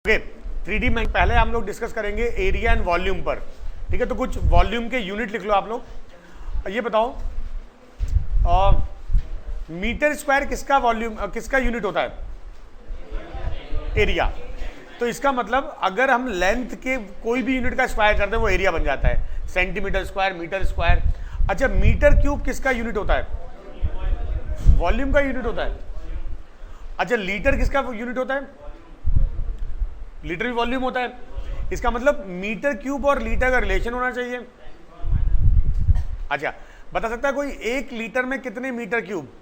Okay, 3D में पहले हम लोग डिस्कस करेंगे एरिया एंड वॉल्यूम पर। ठीक है, तो कुछ वॉल्यूम के यूनिट लिख लो आप लोग। ये बताओ मीटर स्क्वायर किसका वॉल्यूम किसका यूनिट होता है? एरिया। तो इसका मतलब अगर हम लेंथ के कोई भी यूनिट का स्क्वायर करते हैं वो एरिया बन जाता है। Centimetre square, metre square. अच्छा, मीटर क्यूब किसका यूनिट होता है? वॉल्यूम का यूनिट होता है। अच्छा, लीटर किसका यूनिट होता है? लीटर भी वॉल्यूम होता है। इसका मतलब मीटर क्यूब और लीटर का रिलेशन होना चाहिए। अच्छा, बता सकता है कोई एक लीटर में कितने मीटर क्यूब?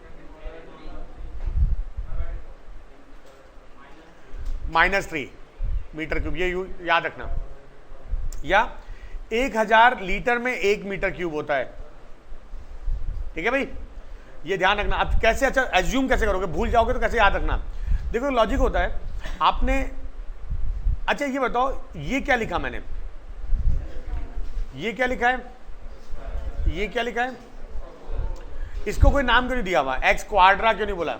-3 metre cube. ये याद रखना। या 1000 लीटर में 1 मीटर क्यूब होता है। ठीक है भाई, ये ध्यान रखना। अब कैसे, अच्छा एज्यूम कैसे करोगे? भूल जाओगे तो कैसे याद रखना? देखो लॉजिक होता है। आपने, अच्छा ये बताओ, ये क्या लिखा मैंने? ये क्या लिखा है? ये क्या लिखा है? इसको कोई नाम क्यों नहीं दिया हुआ? एक्स क्वाड्रा क्यों नहीं बोला?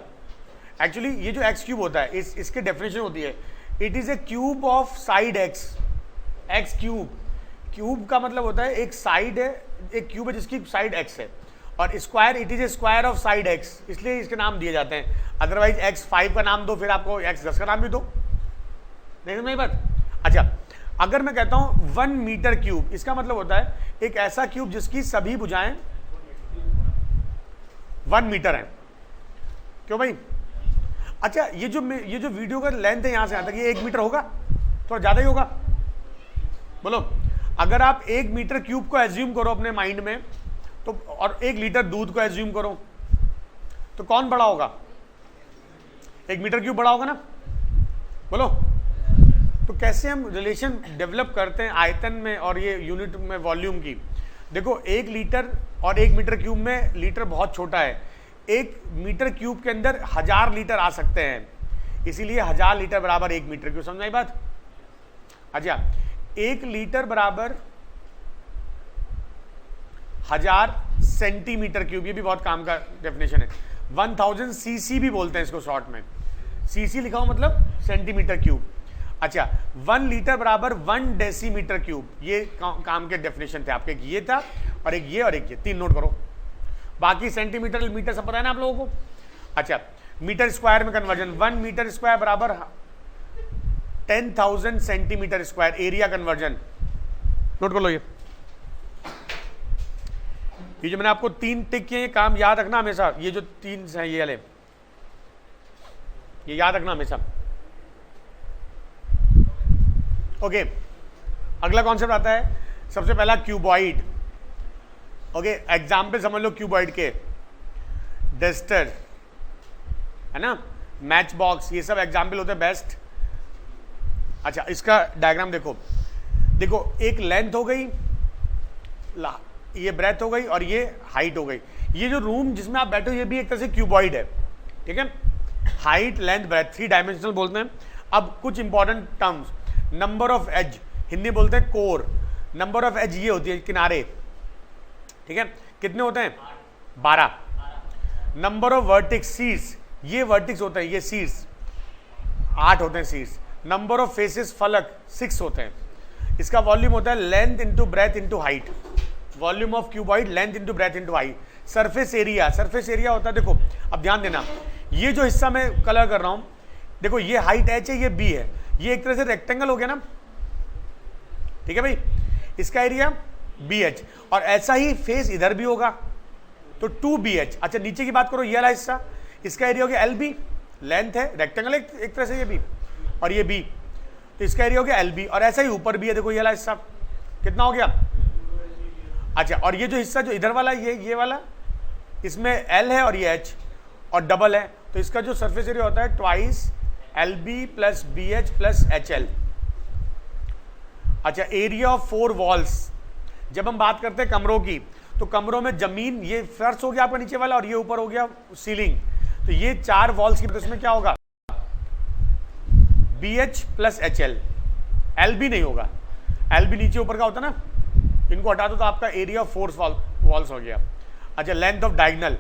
एक्चुअली ये जो एक्स क्यूब होता है, इसके डेफिनेशन होती है, it is a cube of side x. X cube, cube का मतलब होता है एक साइड है, एक क्यूब है जिसकी साइड एक्स है, और square it is a square of side x, इसलिए इसके नाम दिए जाते हैं। अदरवाइज x5 का नाम दो, फिर आपको x10 का नाम भी दो। नहीं मेरी बात? अच्छा, अगर मैं कहता हूं 1 मीटर क्यूब, इसका मतलब होता है एक ऐसा क्यूब जिसकी सभी भुजाएं 1 मीटर है। क्यों भाई? अच्छा, ये जो वीडियो का लेंथ है यहां से यहां तक, ये 1 मीटर होगा? थोड़ा ज्यादा ही होगा। बोलो, अगर आप 1 मीटर क्यूब को एज्यूम करो अपने माइंड में, तो और 1 लीटर दूध को एज्यूम करो, तो कौन बड़ा होगा? 1 मीटर क्यूब बड़ा होगा ना? बोलो। तो कैसे हम रिलेशन डेवलप करते हैं आयतन में और ये यूनिट में वॉल्यूम की? देखो, 1 लीटर और 1 मीटर क्यूब में लीटर बहुत छोटा है। 1 मीटर क्यूब के अंदर 1000 लीटर आ सकते हैं, इसीलिए 1000 लीटर बराबर 1 मीटर क्यूब। समझ आई बात? अच्छा, 1 लीटर बराबर 1000 सेंटीमीटर क्यूब, ये भी बहुत काम का डेफिनेशन है। 1000 सीसी भी बोलते हैं इसको शॉर्ट में। सीसी लिखा हो मतलब सेंटीमीटर क्यूब। अच्छा, 1 लीटर बराबर 1 डेसीमीटर क्यूब, ये काम के डेफिनेशन थे आपके। ये था और एक ये और एक ये, 3 नोट करो। बाकी सेंटीमीटर मीटर सब पता है ना आप लोगों को? अच्छा, मीटर स्क्वायर में कन्वर्जन, 1 मीटर स्क्वायर बराबर 10,000 centimetre square. Area conversion note कर लो। ये जो मैंने आपको 3 टिक किए, ये काम याद रखना हमेशा। ये जो 3 हैं ये वाले, ये याद रखना हमेशा। ओके, अगला कॉन्सेप्ट आता है सबसे पहला, क्यूबॉइड। ओके, एग्जाम्पल समझ लो क्यूबॉइड के। डस्टर है ना, मैच बॉक्स, ये सब एग्जाम्पल होते हैं बेस्ट। अच्छा, इसका डायग्राम देखो। देखो, एक लेंथ हो गई, ये ब्रेथ हो गई और ये हाइट हो गई। ये जो रूम जिसमें आप बैठे हो ये भी एक तरह से क्यूबॉइड है। ठीक है, हाइट, लेंथ, ब्रेथ, 3 डायमेंशनल बोलते हैं। अब कुछ important terms, number of edge, Hindi बोलते हैं कोर। नंबर ऑफ एज ये होती है किनारे। ठीक है, कितने होते हैं? 12। नंबर ऑफ वर्टिक्स, सीड्स, ये वर्टिक्स होते हैं, ये सीड्स 8 होते हैं सीड्स। नंबर ऑफ फेसेस, फलक 6 होते हैं। इसका वॉल्यूम होता है length into breadth into height. Volume of cuboid, length into breadth into height. Surface area, surface area होता है, देखो अब ध्यान देना, ये जो हिस्सा मैं कलर कर रहा हूं, देखो ये हाइट h है, ये b है, ये एक तरह से रेक्टेंगल हो गया ना। ठीक है भाई, इसका एरिया BH, और ऐसा ही फेस इधर भी होगा तो 2BH। अच्छा, नीचे की बात करो, ये वाला हिस्सा, इसका एरिया हो गया LB, लेंथ है, रेक्टेंगल एक तरह से ये B, और ये B, तो इसका एरिया हो गया LB, और ऐसा ही ऊपर भी है, देखो ये वाला हिस्सा कितना हो गया? अच्छा, और ये जो हिस्सा जो इधर वाला, ये वाला, इसमें L है और ये H और डबल है, तो इसका जो सरफेस एरिया होता है twice LB plus BH plus HL। अच्छा, एरिया ऑफ 4 वॉल्स, जब हम बात करते हैं कमरों की, तो कमरों में जमीन, ये फर्श हो गया आपका नीचे वाला, और ये ऊपर हो गया सीलिंग, तो ये 4 वॉल्स की, तो इसमें क्या होगा? BH plus HL। LB नहीं होगा, LB नीचे ऊपर का होता ना, इनको हटा दो तो आपका एरिया ऑफ 4 वॉल्स हो गया। अच्छा, लेंथ ऑफ डायगोनल,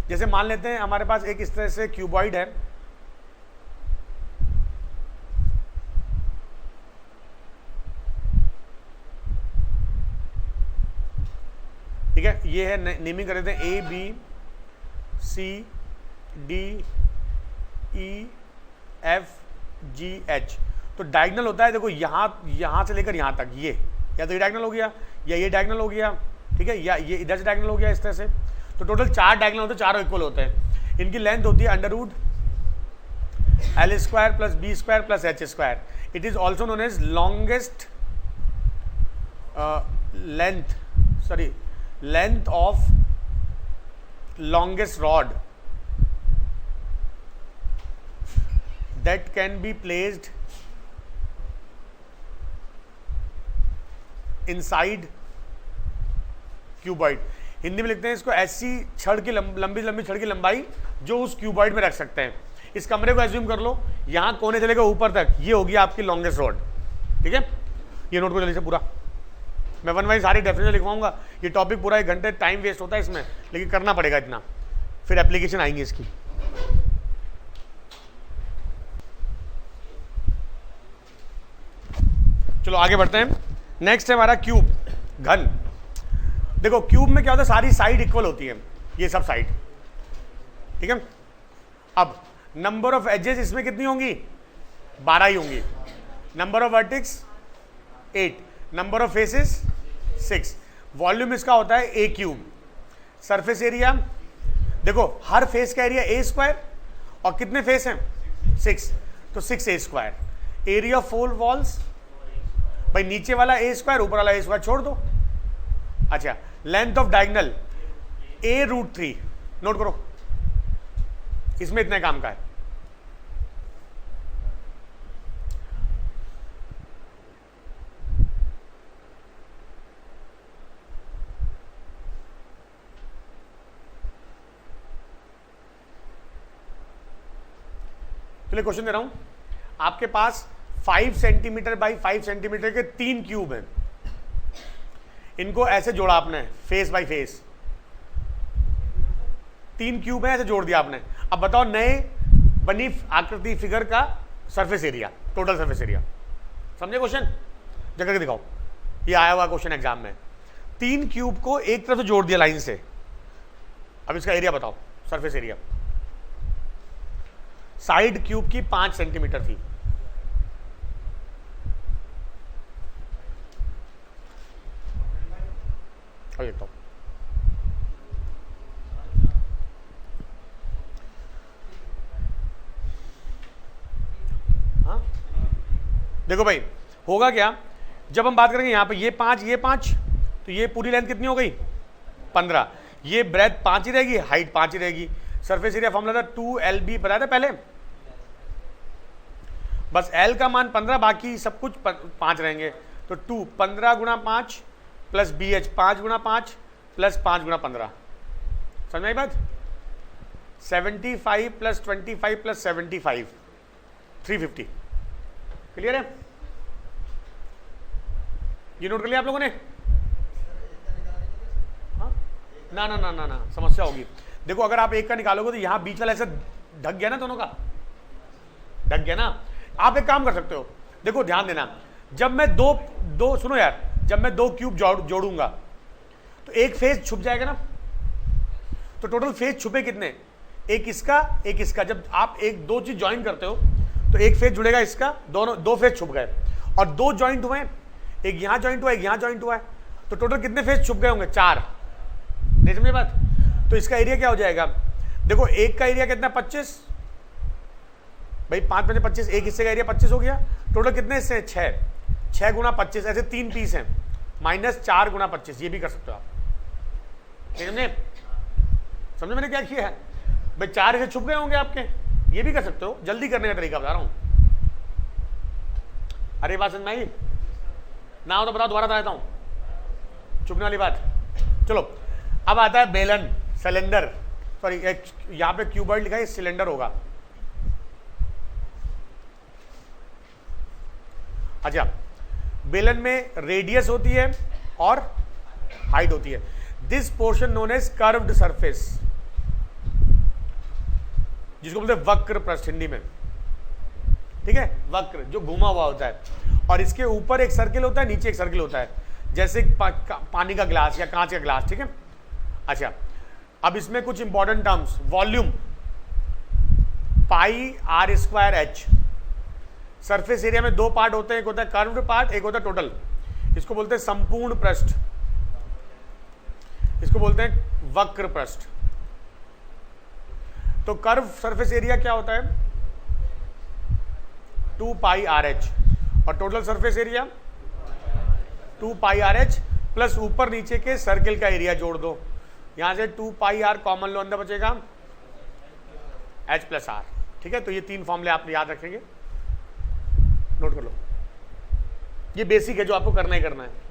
जैसे मान लेते हैं हमारे पास एक इस तरह से क्यूबॉइड है, ठीक है, ये है नेमिंग कर देते हैं A B C D E F G H. तो डायगोनल होता है, देखो यहाँ से लेकर यहाँ तक, ये या तो ये डायगोनल हो गया या ये डायगोनल हो गया, ठीक है, या ये इधर से डायगोनल हो गया इस तरह से। तो टोटल 4 डायगोनल होते हैं, चारों इक्वल होते हैं। इनकी लेंथ होती है under root L square plus B square plus H square. It is also known as longest length of longest rod that can be placed inside cuboid। Hindi में लिखते हैं इसको ऐसी छड़ की लंबी छड़ की लंबाई जो उस क्यूबॉइड में रख सकते हैं। इस कमरे को एज्यूम कर लो, यहां कोने से लेकर ऊपर तक ये होगी आपकी लॉन्गेस्ट रॉड, ठीक है। ये नोट को जल्दी से पूरा, मैं वन वाइज सारी डेफिनेशन लिखवाऊंगा। ये टॉपिक पूरा 1 घंटे टाइम वेस्ट होता है इसमें, लेकिन करना पड़ेगा इतना, फिर एप्लीकेशन आएंगी इसकी। चलो आगे बढ़ते हैं। नेक्स्ट है हमारा क्यूब, घन। देखो क्यूब में क्या होता है, सारी साइड इक्वल होती है, ये सब साइड, ठीक है। अब नंबर ऑफ एजेस इसमें कितनी होंगी, 12 ही होंगी। Number of vertex 8, number of faces 6। Volume इसका होता है ए क्यूब। सरफेस एरिया देखो, हर फेस का एरिया ए स्क्वायर, और कितने फेस हैं 6, तो 6 ए स्क्वायर। एरिया ऑफ 4 वॉल्स, भाई नीचे वाला ए स्क्वायर ऊपर वाला ए स्क्वायर छोड़ दो। अच्छा, length of diagonal A√3, note करो, इसमें इतने काम का है। चलिए क्वेश्चन दे रहा हूं, आपके पास 5 सेंटीमीटर बाई 5 सेंटीमीटर के 3 क्यूब हैं। इनको ऐसे जोड़ा आपने, फेस बाय फेस, 3 क्यूब है, ऐसे जोड़ दिया आपने। अब बताओ नए बनी आकृति फिगर का surface area, total surface area. समझे क्वेश्चन, जगह के दिखाओ, ये आया हुआ क्वेश्चन एग्जाम में। 3 क्यूब को एक तरफ से जोड़ दिया लाइन से, अब इसका एरिया बताओ, सरफेस एरिया। साइड क्यूब की 5 सेंटीमीटर थी, देखता हूं। हाँ देखो भाई, होगा क्या, जब हम बात करेंगे यहां पे ये 5, तो ये पूरी लेंथ कितनी हो गई 15। ये ब्रेथ 5 ही रहेगी, हाइट 5 ही रहेगी। सरफेस एरिया फॉर्मूला था 2LB, बताया था पहले। बस L का मान 15, बाकी सब कुछ 5 रहेंगे। तो 2 15 गुणा 5 प्लस BH 5 गुणा 5 प्लस 5 गुणा 15। समझ आई बात। 75 प्लस 25 प्लस 75 350। क्लियर है, ये नोट कर लिया आप लोगों ने। हाँ ना ना ना ना ना, समस्या होगी। देखो अगर आप एक का निकालोगे तो यहां बीच वाला ऐसे ढक गया ना, दोनों का ढक गया ना। आप एक काम कर सकते हो, देखो ध्यान देना, जब मैं दो सुनो यार, जब मैं 2 क्यूब जोड़ूंगा तो एक फेस छुप जाएगा ना। तो टोटल फेस छुपे कितने, एक इसका एक इसका। जब आप 2 चीज ज्वाइन करते हो तो एक फेस जुड़ेगा इसका, दोनों 2 फेस छुप गए, और 2 ज्वाइंट हुए, एक यहां ज्वाइंट हुआ, एक यहां ज्वाइंट हुआ है, तो टोटल कितने फेस छुप गए होंगे 4। नहीं समझे बात। तो इसका एरिया क्या हो जाएगा, देखो एक का एरिया कितना 25, भाई 5 5 25, एक हिस्से का एरिया 25 हो गया। टोटल कितने हिस्से हैं 6 गुणा 25, ऐसे 3 पीस हैं, -4 गुणा 25, ये भी कर सकते हो आप। समझे मैंने क्या किया है भाई, 4 हिस्से छुप गए होंगे आपके, ये भी कर सकते हो। जल्दी करने का तरीका बता रहा हूं। अरे बात समझ में आई ना हो तो बताओ, दोबारा बता देता हूं, चुपने वाली बात। चलो अब आता है बेलन, सिलेंडर, सॉरी यहां पे क्यूबॉइड लिखा है, सिलेंडर होगा। अच्छा, बेलन में रेडियस होती है और हाइट होती है। This portion known as curved surface, जिसको बोलते हैं वक्र पृष्ठ हिंदी में, ठीक है, वक्र जो घुमा हुआ होता है। और इसके ऊपर एक सर्किल होता है, नीचे एक सर्किल होता है, जैसे पानी का ग्लास या कांच का ग्लास, ठीक है। अच्छा, अब इसमें कुछ important terms, volume pi are square H. Surface area में दो पार्ट होते हैं, एक होता है कर्व्ड पार्ट, एक होता है टोटल। इसको बोलते हैं संपूर्ण पृष्ठ, इसको बोलते हैं वक्र पृष्ठ। तो कर्व सरफेस एरिया क्या होता है? 2 पाई आर एच, और टोटल सरफेस एरिया 2 पाई आर एच प्लस ऊपर नीचे के सर्किल का एरिया जोड़ दो। यहां से 2 पाई आर कॉमन लो, अंदर बचेगा एच प्लस आर। ठीक है, तो ये तीन फॉर्मूले आप याद रखेंगे, नोट कर लो। ये बेसिक है जो आपको करना ही करना है।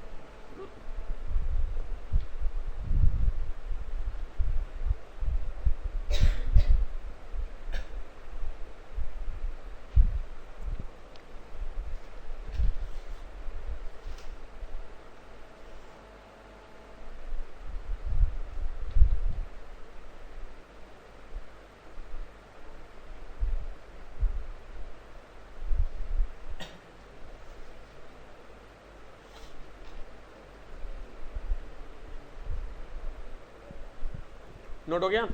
नोट हो गया?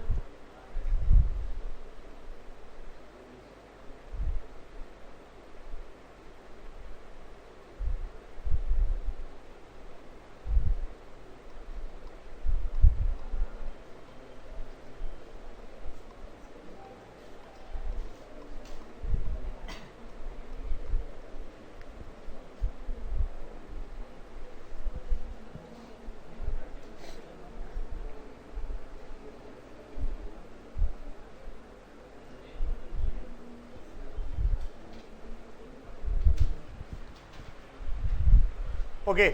Okay,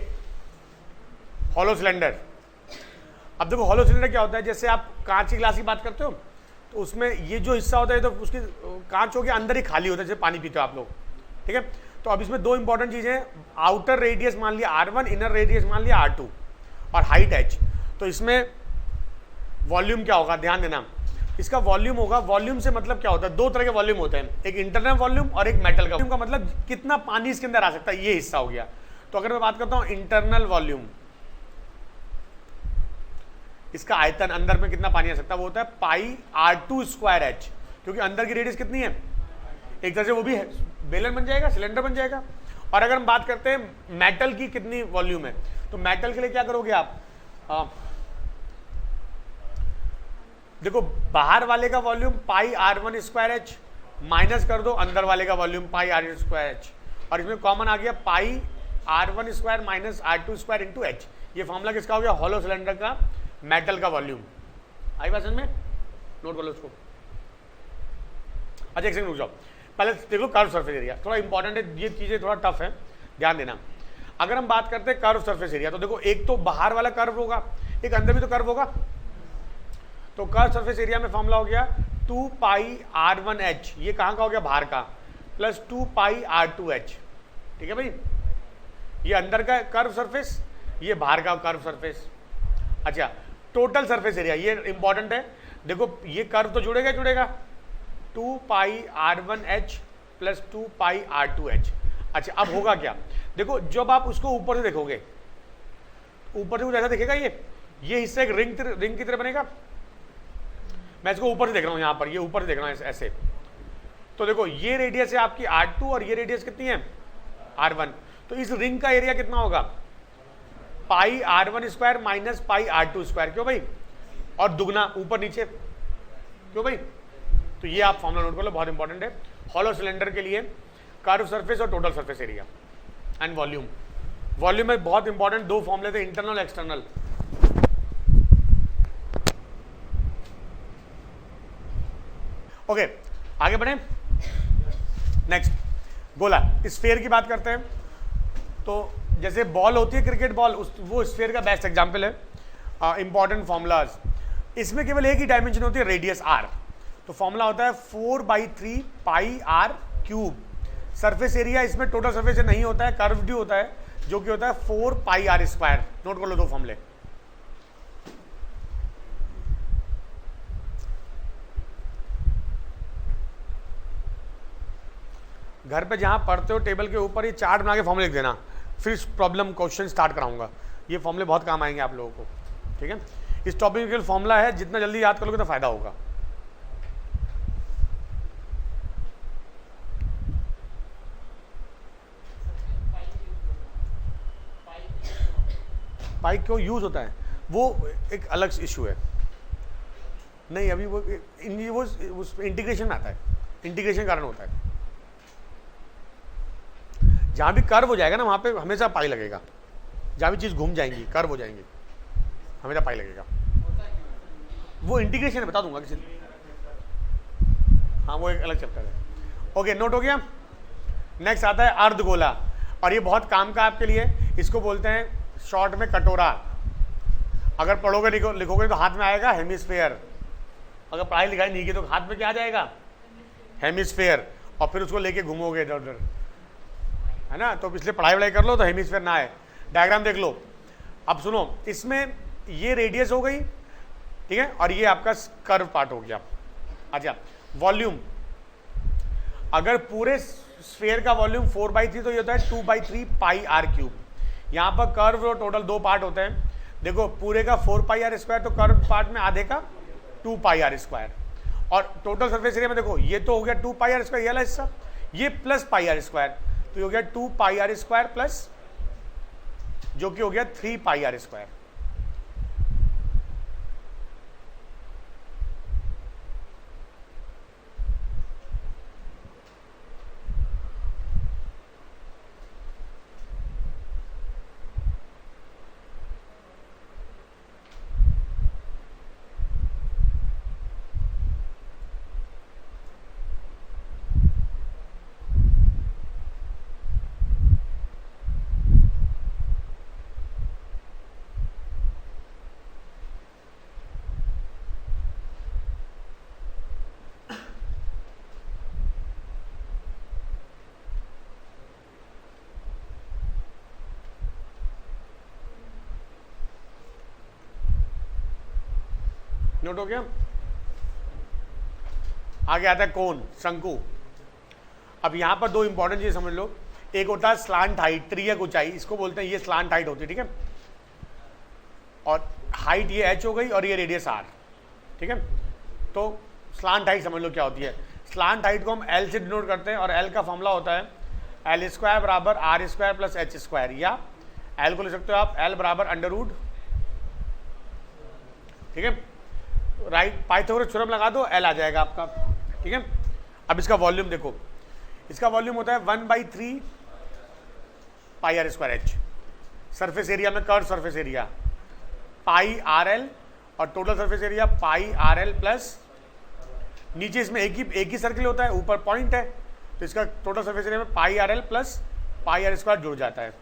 hollow cylinder. अब देखो हॉलो सिलेंडर क्या होता है, जैसे आप कांच की गिलास की बात करते हो तो उसमें ये जो हिस्सा होता है तो उसके कांच हो के अंदर ही खाली होता है, जैसे पानी पीते हो आप लोग। ठीक है, तो अब इसमें दो इंपॉर्टेंट चीजें, आउटर रेडियस मान लिया R1, इनर रेडियस मान लिया R2 और हाइट h। तो इसमें वॉल्यूम क्या होगा, ध्यान देना, इसका वॉल्यूम होगा, वॉल्यूम से मतलब क्या होता है, दो तरह के वॉल्यूम होते हैं, एक इंटरनल वॉल्यूम और एक मेटल का। वॉल्यूम का मतलब कितना पानी इसके अंदर आ सकता है, ये हिस्सा हो गया। तो अगर मैं बात करता हूं इंटरनल वॉल्यूम, इसका आयतन अंदर में कितना पानी आ सकता है, वो होता है पाई R2 स्क्वायर एच, क्योंकि अंदर की रेडियस कितनी है, एक तरह से वो भी है, बेलन बन जाएगा, सिलेंडर बन जाएगा। और अगर हम बात करते हैं मेटल की कितनी वॉल्यूम है, तो मेटल के लिए क्या करोगे आप, देखो बाहर वाले का वॉल्यूम पाई R1 स्क्वायर एच माइनस कर दो अंदर वाले का वॉल्यूम पाई R2 स्क्वायर एच, और इसमें कॉमन आ गया पाई R1 square minus R2 square into H. ये फॉर्मूला किसका हो गया, हॉलो सिलेंडर का, मेटल का वॉल्यूम। आई बात समझ में, नोट कर लो उसको। अच्छा एक सेकंड रुक जाओ, पहले देखो कर्व सरफेस एरिया, थोड़ा इंपॉर्टेंट है, ये चीजें थोड़ा टफ है, ध्यान देना। अगर हम बात करते हैं कर्व सरफेस एरिया, तो देखो एक तो बाहर वाला कर्व होगा, एक अंदर भी तो कर्व होगा। तो कर्व सरफेस एरिया में फॉर्मूला हो गया 2 पाई R1H, ये कहां का हो गया, बाहर का, प्लस 2 पाई R2H। ठीक है भाई, ये अंदर का कर्व सरफेस, ये बाहर का कर्व सरफेस। अच्छा टोटल सरफेस एरिया, ये इंपॉर्टेंट है, देखो ये कर्व तो जुड़ेगा जुड़ेगा, 2 पाई R1H प्लस 2 पाई R2H। अच्छा अब होगा क्या, देखो जब आप उसको ऊपर से देखोगे, ऊपर से कुछ ऐसा दिखेगा, ये हिस्सा एक रिंग की तरह बनेगा। मैं इसको ऊपर से देख रहा हूं, यहां पर ये ऊपर से देख रहा हूं ऐसे। तो देखो ये रेडियस है आपकी R2 और ये रेडियस कितनी है R1, तो इस रिंग का एरिया कितना होगा, पाई R1 square minus pi R2 square. क्यों भाई, और दुगना ऊपर नीचे, क्यों भाई। तो ये आप फॉर्मूला नोट कर लो, बहुत इंपॉर्टेंट है हॉलो सिलेंडर के लिए, कर्व सरफेस और total surface area and volume. Volume में बहुत इंपॉर्टेंट दो फॉर्मूले थे, इंटरनल एक्सटर्नल। ओके आगे बढ़े, नेक्स्ट गोला, स्फीयर की बात करते हैं। तो जैसे बॉल होती है क्रिकेट बॉल, वो स्फीयर का बेस्ट एग्जांपल है। इंपॉर्टेंट फॉर्मूलाज, इसमें केवल एक ही डायमेंशन होती है, रेडियस r। तो फॉर्मूला होता है 4/3 पाई r क्यूब। सरफेस एरिया इसमें टोटल सरफेस नहीं होता है, कर्व्ड होता है, जो कि होता है 4 पाई r स्क्वायर। नोट कर लो दो फॉर्मूले। घर पे जहां पढ़ते हो टेबल के ऊपर ये चार्ट बना के फॉर्मूले लिख देना, फिर प्रॉब्लम क्वेश्चन स्टार्ट कराऊंगा। ये फॉर्मूले बहुत काम आएंगे आप लोगों को, ठीक है। इस टॉपिक के फॉर्मूला है, जितना जल्दी याद करोगे तो फायदा होगा। पाई क्यों यूज होता है वो एक अलग इशू है। नहीं अभी वो इंटीग्रेशन में आता है, इंटीग्रेशन कारण होता है। जहां भी कर्व हो जाएगा ना वहां पे हमेशा पाई लगेगा, जहां भी चीज घूम जाएंगी कर्व हो जाएंगी हमेशा पाई लगेगा। वो इंटीग्रेशन है, बता दूंगा किसी, हाँ वो एक अलग चैप्टर है। ओके नोट हो गया। नेक्स्ट आता है अर्धगोला, और ये बहुत काम का आपके लिए, इसको बोलते हैं शॉर्ट में कटोरा। अगर पढ़ोगे लिखोगे तो हाथ में आएगा हेमिस्फेयर, अगर पढ़ाई लिखाई नहीं की तो हाथ में क्या आ जाएगा, हेमिस्फेयर, और फिर उसको लेके घूमोगे इधर उधर, है ना। तो इसलिए पढ़ाई वढ़ाई कर लो तो हेमिस्फेयर ना आए। डायग्राम देख लो। अब सुनो, इसमें ये रेडियस हो गई, ठीक है, और ये आपका कर्व पार्ट हो गया। अच्छा वॉल्यूम, अगर पूरे स्फीयर का वॉल्यूम 4/3 तो ये होता है 2/3 पाई आर क्यूब। यहाँ पर कर्व और टोटल दो पार्ट होते हैं। देखो पूरे का 4 पाई आर स्क्वायर, तो कर्व पार्ट में आधे का 2 पाई आर स्क्वायर, और टोटल सरफेस एरिया में देखो ये तो हो गया 2 पाई आर स्क्वायर, ये वाला हिस्सा, ये प्लस पाई आर स्क्वायर, तो ये हो गया 2 पाई आर स्क्वायर प्लस, जो कि हो गया 3 पाई आर स्क्वायर। नोट हो गया। आगे आता है कोन, शंकु। अब यहां पर दो इंपॉर्टेंट चीज समझ लो, एक होता है स्लांट हाइट, त्रियक ऊंचाई, इसको बोलते हैं, ये स्लांट हाइट होती है, ठीक है, और हाइट ये h हो गई और ये रेडियस r, ठीक है। तो स्लांट हाइट समझ लो क्या होती है। स्लांट हाइट को हम l से डिनोट करते हैं, और l का फॉर्मूला होता है l स्क्वायर बराबर r square plus h square, या l को ले सकते हो आप l बराबर अंडर रूट, ठीक है, राइट, पाइथागोरस थ्योरम लगा दो, l आ जाएगा आपका, ठीक है। अब इसका वॉल्यूम देखो, इसका वॉल्यूम होता है 1/3 pi are square H, surface area में curve surface area pi r l, और total surface area pi r l plus, नीचे इसमें एक ही सर्किल होता है, ऊपर पॉइंट है, तो इसका टोटल सरफेस एरिया में pi r l plus pi are square जुड़ जाता है।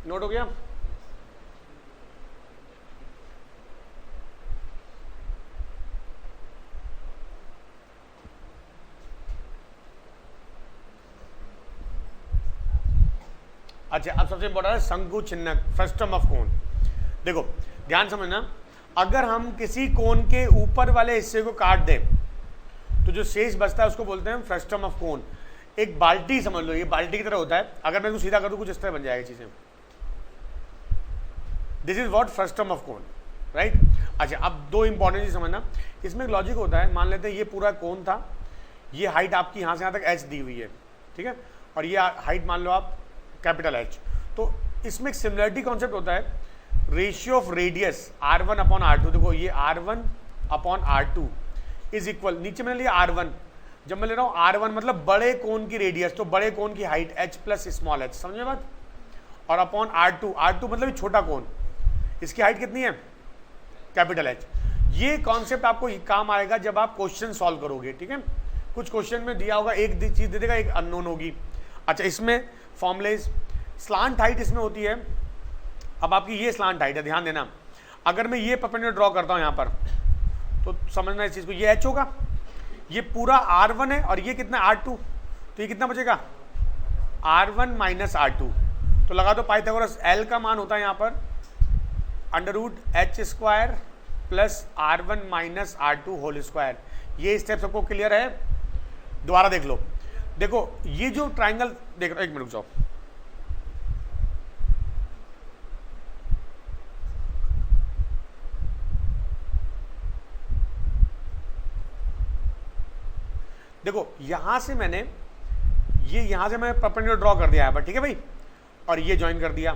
नोट हो गया। अच्छा अब सबसे इंपॉर्टेंट है शंकु छिन्नक, फ्रस्टम ऑफ कोन। देखो ध्यान समझना, अगर हम किसी कोन के ऊपर वाले हिस्से को काट दें तो जो शेष बचता है उसको बोलते हैं फ्रस्टम ऑफ कोन। एक बाल्टी समझ लो, ये बाल्टी की तरह होता है, अगर मैं इसको सीधा कर दूं कुछ इस तरह बन जाएगी चीजें, this is what frustum of cone, right. अच्छा अब दो इंपॉर्टेंट चीज समझना, इसमें एक लॉजिक होता है, मान लेते हैं ये पूरा कोन था, ये हाइट आपकी यहां से यहां तक h दी हुई है, ठीक है, और ये हाइट मान लो आप कैपिटल H, तो इसमें एक सिमिलरिटी कॉन्सेप्ट होता है, ratio of radius R1 upon R2। देखो ये R1 upon R2 is equal, नीचे मैंने लिया R1, जब मैं ले रहा हूं R1 मतलब बड़े कोन की रेडियस, तो बड़े कोन की height h plus small h, समझे बात, और अपॉन R2, R2 मतलब छोटा कोन, इसकी हाइट कितनी है, कैपिटल एच। ये कॉन्सेप्ट आपको काम आएगा जब आप क्वेश्चन सॉल्व करोगे, ठीक है। कुछ क्वेश्चन में दिया होगा, एक चीज दे देगा, एक अननोन होगी। अच्छा, इसमें फॉर्मुलेज, स्लांट हाइट इसमें होती है। अब आपकी ये स्लांट हाइट है, ध्यान देना। अगर मैं ये परपेंडिकुलर ड्रॉ करता हूं यहां पर, तो समझना इस चीज को, ये एच होगा, ये पूरा R1 है और ये कितना R2, तो ये कितना बचेगा R1 माइनस R2। तो लगा दो पाइथागोरस, L का मान होता है यहां पर √h² plus R1 minus R2 whole square. ये स्टेप सबको क्लियर है? दोबारा देख लो। देखो ये जो ट्राइंगल देख रहे हो, एक मिनट रुक जाओ। देखो यहां से मैंने यहां से मैं परपेंडिकुलर ड्रॉ कर दिया है, ठीक है भाई, और ये ज्वाइन कर दिया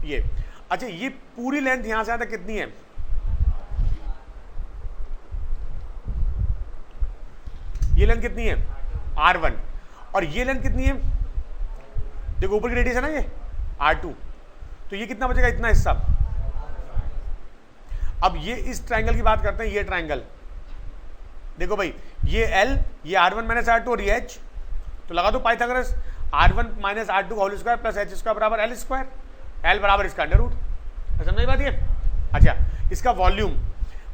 ये। अच्छा, ये पूरी लेंथ यहां से यहां तक कितनी है, ये लेंथ कितनी है R1, और ये लेंथ कितनी है, देखो ऊपर की रेडियस है ना ये R2, तो ये कितना बचेगा, इतना हिस्सा। अब ये इस ट्राइंगल की बात करते हैं, ये ट्राइंगल देखो भाई, ये L, ये R1 माइनस R2 और ये H, तो लगा दो Pythagoras, R1 minus R2 whole square plus H² बराबर L स्क्वायर, L बराबर इसका अंडर रूट। समझ में बात ये? अच्छा, इसका वॉल्यूम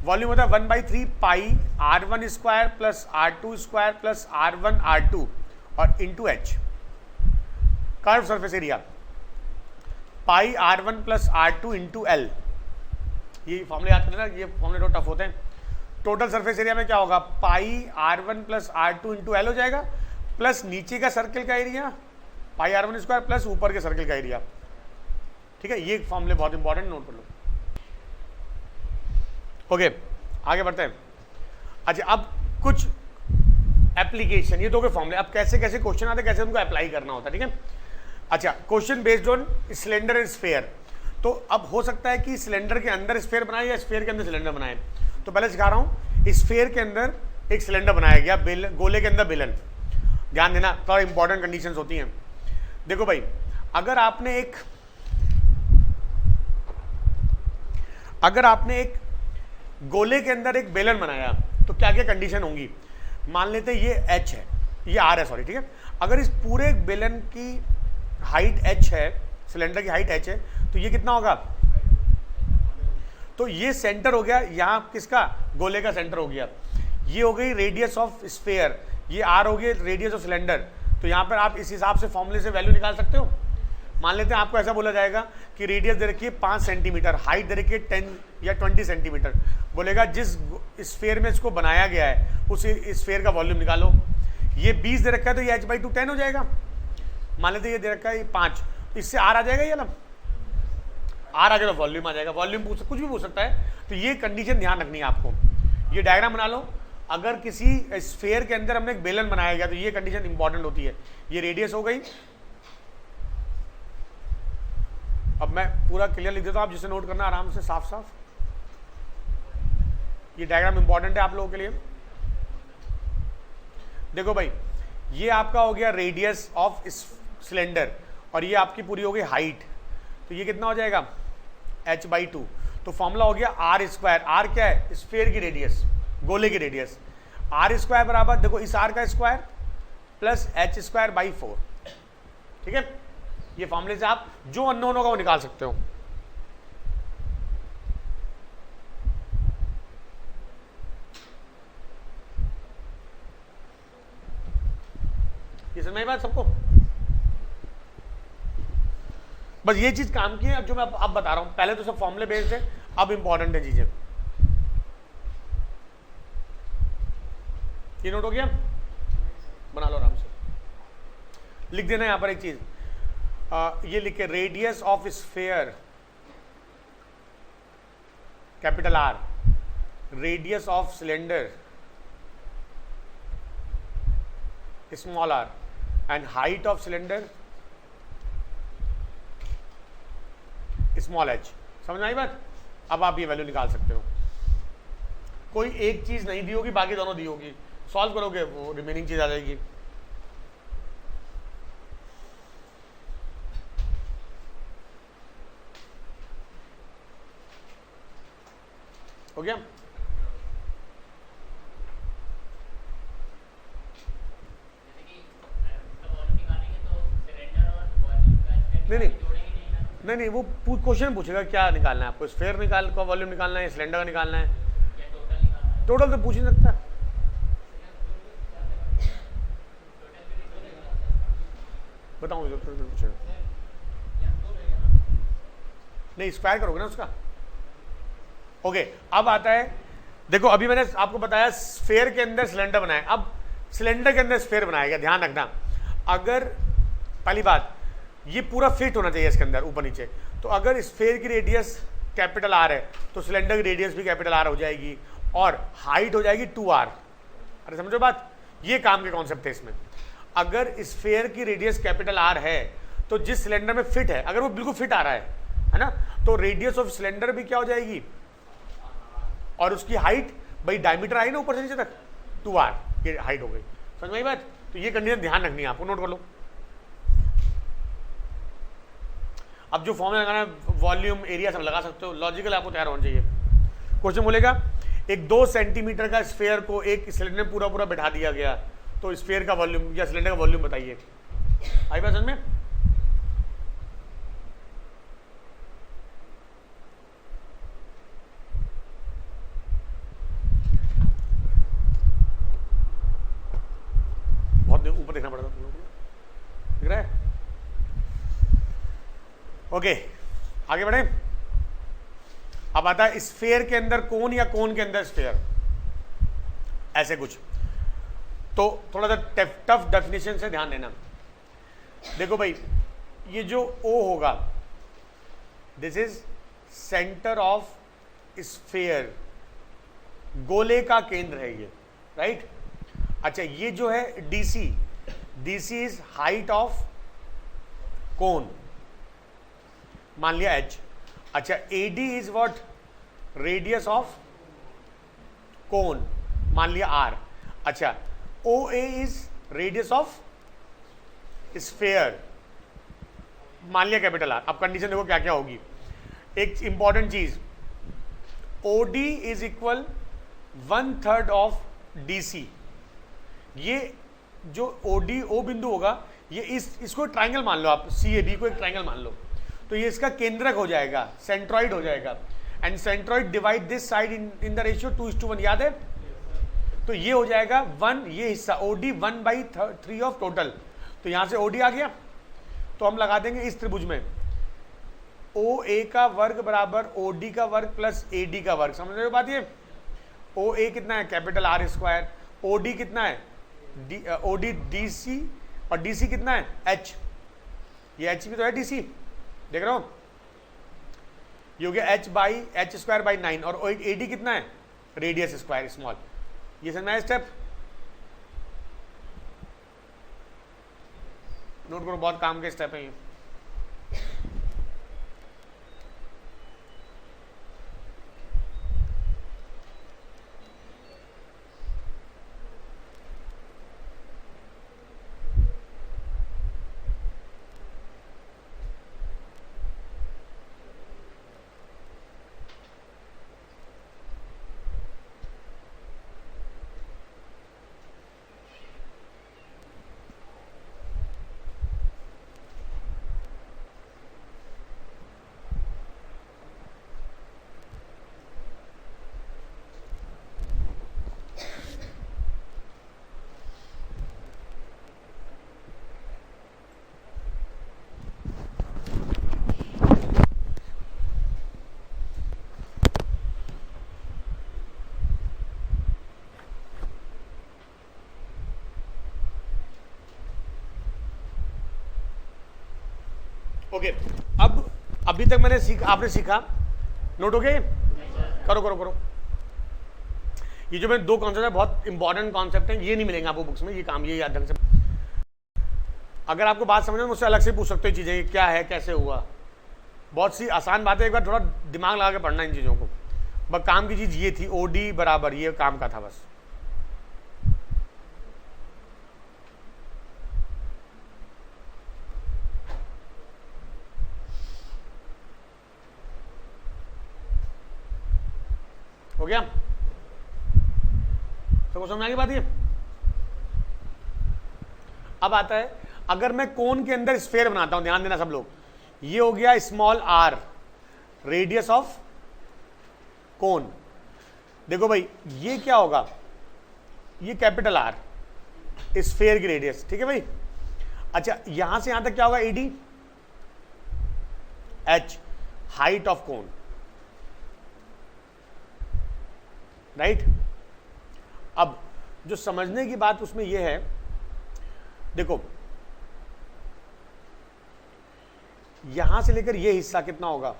होता है 1/3 पाई R1 square plus R2 square plus R1 R2 और into H। Curve surface area पाई R1 plus R2 into L। ये फॉर्मूले याद करना, ये फॉर्मूले थोड़ा टफ होते हैं। टोटल सरफेस एरिया में क्या होगा, पाई R1 plus R2 into L हो जाएगा, प्लस नीचे का सर्किल का area pi R1 square plus ऊपर के सर्किल का एरिया। ठीक है, ये फॉर्मूले बहुत इंपॉर्टेंट, नोट कर लो। ओके, आगे बढ़ते हैं। अच्छा, अब कुछ एप्लीकेशन, ये दो के फॉर्मूले, अब कैसे कैसे क्वेश्चन आते, कैसे उनको अप्लाई करना होता है, ठीक है। अच्छा, question based on cylinder and sphere. तो अब हो सकता है कि सिलेंडर के अंदर स्फीयर बनाए या स्फीयर के अंदर सिलेंडर बनाए। तो पहले सिखा रहा हूं, स्फीयर के अंदर एक सिलेंडर बनाया गया, गोले के अंदर बेलन। ध्यान देना, थोड़ा इंपॉर्टेंट कंडीशंस होती हैं। देखो भाई, अगर आपने एक गोले के अंदर एक बेलन बनाया, तो क्या क्या कंडीशन होंगी। मान लेते ये H है, ये R है, सॉरी, ठीक है। अगर इस पूरे बेलन की हाइट H है, सिलेंडर की हाइट H है, तो ये कितना होगा, तो ये सेंटर हो गया, यहां किसका, गोले का सेंटर हो गया। ये हो गई रेडियस ऑफ स्फीयर, ये R हो गई रेडियस ऑफ सिलेंडर। तो यहां पर आप इस हिसाब से फॉर्मूले से वैल्यू निकाल सकते हो। मान लेते हैं आपको ऐसा बोला जाएगा कि रेडियस दे रखी है 5 सेंटीमीटर, हाइट दे रखी है 10 या 20 सेंटीमीटर। बोलेगा जिस स्फीयर में इसको बनाया गया है उस स्फीयर का वॉल्यूम निकालो। ये 20 दे रखा है, तो ये h/2 10 हो जाएगा। मान लेते ये दे रखा है ये 5, इससे R आ जाएगा, ये ना R आ जाएगा, वॉल्यूम आ जाएगा। वॉल्यूम कुछ भी पूछ सकता है, तो ये कंडीशन ध्यान रखनी है आपको। ये डायग्राम बना लो। अगर किसी स्फीयर के अंदर हमने एक बेलन बनाया गया, तो ये कंडीशन इंपॉर्टेंट होती है। ये रेडियस हो गई। अब मैं पूरा क्लियर लिख देता हूं, आप जिसे नोट करना आराम से, साफ साफ। ये डायग्राम इंपॉर्टेंट है आप लोगों के लिए। देखो भाई, ये आपका हो गया रेडियस ऑफ सिलेंडर, और ये आपकी पूरी हो गई हाइट। तो ये कितना हो जाएगा, h/2। तो फॉर्मूला हो गया R स्क्वायर। R क्या है, स्फीयर की रेडियस, गोले की रेडियस। R स्क्वायर बराबर, देखो इस R का स्क्वायर प्लस h²/4। ठीक है, ये फॉर्मूले से आप जो अननोन होगा वो निकाल सकते हो। ये समझ में बात सबको, बस ये चीज काम की है। अब जो मैं अब बता रहा हूं, पहले तो सब फॉर्मूले बेस्ड है, अब इंपॉर्टेंट है चीजें। ये नोट हो गया, बना लो आराम से, लिख देना यहां पर एक चीज, ये लिखे radius of sphere capital R, radius of cylinder small r, and height of cylinder small h। समझ में आई बात? अब आप ये वैल्यू निकाल सकते हो। कोई एक चीज नहीं दी होगी, बाकी दोनों दी होगी। सॉल्व करोगे वो रिमेनिंग चीज आ जाएगी। हो गया? नहीं, वो क्वेश्चन पूछेगा क्या निकालना है आपको, स्फीयर का वॉल्यूम निकालना है, सिलेंडर का निकालना है, टोटल तो पूछ ही सकता है। बताऊँ पूछेगा नहीं, स्क्वायर करोगे ना उसका। ओके, अब आता है, देखो अभी मैंने आपको बताया स्फीयर के अंदर सिलेंडर बनाया, अब सिलेंडर के अंदर स्फीयर बनाएगा। ध्यान रखना, अगर पहली बात ये पूरा फिट होना चाहिए इसके अंदर ऊपर नीचे, तो अगर स्फीयर की रेडियस कैपिटल आर है तो सिलेंडर की रेडियस भी कैपिटल आर हो जाएगी और हाइट हो जाएगी 2r। अरे समझो बात, ये काम के कॉन्सेप्ट है इसमें। अगर स्फीयर की रेडियस कैपिटल आर है तो जिस सिलेंडर में फिट है, अगर वो बिल्कुल फिट आ रहा है ना, तो रेडियस ऑफ सिलेंडर भी क्या हो जाएगी, और उसकी हाइट भाई डायमीटर आई ना ऊपर से नीचे तक 2r, ये हाइट हो गई। समझ में आई बात? तो ये कंडीशन ध्यान रखनी है आपको, नोट कर लो। अब जो फॉर्मूला लगाना है वॉल्यूम एरिया सब लगा सकते हो, लॉजिकल आपको तैयार होना चाहिए। क्वेश्चन बोलेगा एक 2 सेंटीमीटर का स्फीयर को एक सिलेंडर में पूरा बैठा दिया गया, तो स्फीयर का वॉल्यूम या सिलेंडर का वॉल्यूम बताइए। आई बात समझ में? बहुत ऊपर देखना पड़ेगा तुम लोगों को, दिख रहा है? ओके, आगे बढ़े। अब आता है स्फीयर के अंदर कोन या कोन के अंदर स्फीयर, ऐसे कुछ। तो थोड़ा सा टफ डेफिनेशन से ध्यान देना। देखो भाई, ये जो O होगा, this is centre of sphere, गोले का केंद्र है ये, राइट? अच्छा, ये जो है DC, DC is height of कोन, मान लिया h। अच्छा, AD is what, radius of कोन, मान लिया r। अच्छा, OA is radius of sphere, मान लिया कैपिटल R। अब कंडीशन देखो क्या क्या होगी। एक इंपॉर्टेंट चीज, OD is equal 1/3 of DC। ये जो OD O बिंदु होगा, ये इसको ट्राइंगल मान लो आप, CAB को एक ट्राइंगल मान लो, तो ये इसका केंद्रक हो जाएगा, सेंट्रॉइड हो जाएगा। And centroid divide this side in the ratio 2:1, याद है? तो ये हो जाएगा 1, ये हिस्सा OD 1/3 ऑफ टोटल। तो यहां से OD आ गया, तो हम लगा देंगे इस त्रिभुज में OA का वर्ग बराबर OD का वर्ग प्लस AD का वर्ग। समझ रहे हो बात? ये OA कितना है, कैपिटल R स्क्वायर। OD कितना है, OD DC, और DC कितना है, H। ये H भी तो है DC, देख रहे हो? ये हो गया H स्क्वायर बाई 9, और AD कितना है, रेडियस स्क्वायर स्मॉल। ये समझ में आया स्टेप? नोट करो, बहुत काम के स्टेप है ये। ओके, अब अभी तक आपने सीखा, नोट हो गया? करो करो करो। ये जो मैं 2 कॉन्सेप्ट है, बहुत इंपॉर्टेंट कॉन्सेप्ट है, ये नहीं मिलेंगे आपको बुक्स में, ये काम ये याद ढंग से। अगर आपको बात समझ में, मुझसे अलग से पूछ सकते हो चीजें, क्या है, कैसे हुआ, बहुत सी आसान बात है। एक बार थोड़ा दिमाग लगा के पढ़ना इन चीजों को। बस काम की चीज ये थी, OD बराबर, ये काम का था बस। हो गया? सबको समझ आ गई बात ये? अब आता है, अगर मैं कोन के अंदर स्फीयर बनाता हूं, ध्यान देना सब लोग, ये हो गया small R, radius of cone. देखो भाई ये क्या होगा, ये कैपिटल आर स्फीयर की रेडियस, ठीक है भाई। अच्छा यहां से यहां तक क्या होगा, AD, H height of cone, right. अब जो समझने की बात उसमें यह है, देखो यहां से लेकर यह हिस्सा कितना होगा,